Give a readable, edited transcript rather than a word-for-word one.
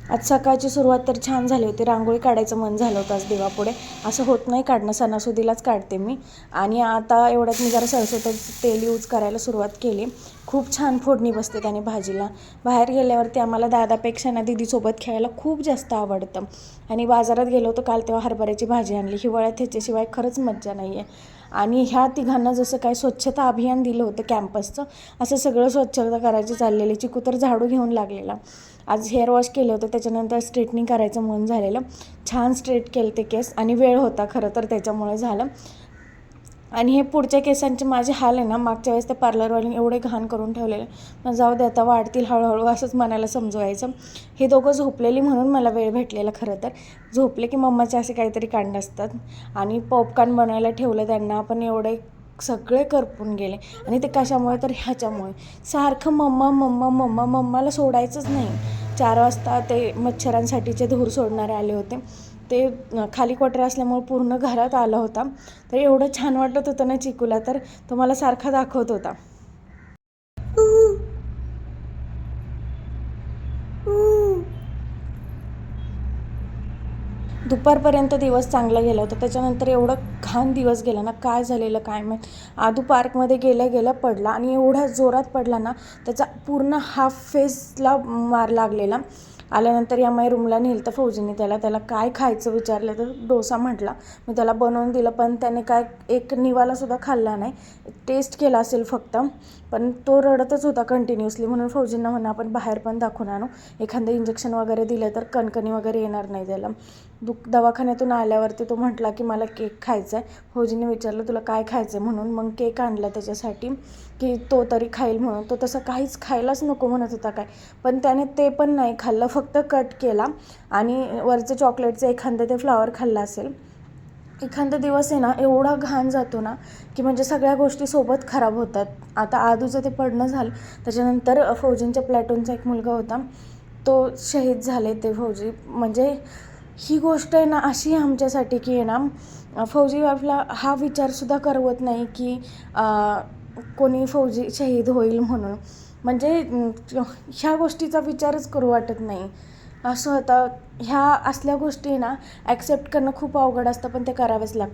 आज सकाळची सुरुवात तर छान झाली होती. रांगोळी काढायचं मन झालं होतं आज देवापुढे. असं होत नाही काढणं, सणासुदीलाच काढते मी. आणि आता एवढ्यात मी जरा सरसोचं तेल यूज करायला सुरुवात केली. खूप छान फोडणी बसते त्याने भाजीला. बाहेर गेल्यावरती आम्हाला दादापेक्षा ना दीदीसोबत खेळायला खूप जास्त आवडतं. आणि बाजारात गेलो होतो काल, तेव्हा हरभऱ्याची भाजी आणली. हिवाळ्यात ह्याच्याशिवाय खरंच मज्जा नाही आहे. आणि ह्या तिघांना जसं काय स्वच्छता अभियान दिलं होतं कॅम्पसचं, असं सगळं स्वच्छता करायची चाललेली. चिकू तर झाडू घेऊन लागलेला. आज हेअर वॉश केलं होतं, त्याच्यानंतर स्ट्रेटनिंग करायचं मन झालेलं. छान स्ट्रेट केले ते केस आणि वेळ होता खरं तर त्याच्यामुळे झालं. आणि हे पुढच्या केसांचे माझे हाल आहे ना, मागच्या वेळेस ते पार्लरवाल्याने एवढे घाण करून ठेवलेले. मग जाऊ दे आता वाढतील हळूहळू असंच मनाला समजवायचं. हे दोघं झोपलेली म्हणून मला वेळ भेटलेला. खरं तर झोपले की मम्माचे असे काहीतरी कांड असतात. आणि पॉपकॉर्न बनवायला ठेवलं त्यांना, पण एवढे सगळे करपून गेले. आणि ते कशामुळे तर ह्याच्यामुळे सारखं मम्मा मम्मा मम्मा, मम्माला सोडायचंच नाही. 4 वाजता ते मच्छरांसाठीचे धूर सोडणारे आले होते. ते खाली क्वार्टर असल्यामुळे पूर्ण घरात आला होता. तर एवढं छान वाटत होतं ना चिकूला, तर तो मला सारखा दाखवत होता. दुपारपर्यंत दिवस चांगला गेला होता. त्याच्यानंतर एवढं घाण दिवस गेला ना, काय झालेलं काय माहीत. आदू पार्कमध्ये गेल्या पडला आणि एवढ्या जोरात पडला ना, त्याचा पूर्ण हाफ फेसला मार लागलेला. आल्यानंतर या रूमला नेलं तर फौजीने त्याला काय खायचं विचारलं तर डोसा म्हटला. मी त्याला बनवून दिलं, पण त्याने काय एक निवालासुद्धा खाल्ला नाही. टेस्ट केला असेल फक्त, पण तो रडतच होता कंटिन्युअसली. म्हणून फौजींना म्हणा आपण बाहेर पण दाखवून आणू, एखादं इंजेक्शन वगैरे दिलं तर कणकणी वगैरे येणार नाही त्याला. दवाखान्यातून आल्यावरती तो म्हटला की मला केक खायचा आहे. फौजीने विचारलं तुला काय खायचं आहे म्हणून, मग केक आणला त्याच्यासाठी की तो तरी खाईल म्हणून. तो तसं काहीच खायलाच नको म्हणत होता काय, पण त्याने ते पण नाही खाल्लं, फक्त कट केला. आणि वरचं चॉकलेटचं एखादं ते फ्लावर खाल्लं असेल. एखादा दिवस आहे ना एवढा घाण जातो ना की म्हणजे सगळ्या गोष्टी सोबत खराब होतात. आता आदूचं ते पडणं झालं, त्याच्यानंतर फौजींच्या प्लॅटूनचा एक मुलगा होता, तो शहीद झाले ते फौजी. म्हणजे ही गोष्ट आहे ना अशी आमच्यासाठी की आहे ना, फौजी आपला हा विचारसुद्धा करवत नाही की कोणी फौजी शहीद होईल म्हणून. म्हणजे ह्या गोष्टीचा विचारच करू वाटत नाही. असं होतं. ह्या असल्या गोष्टी ना ॲक्सेप्ट करणं खूप अवघड असतं, पण ते करावेच लागतं.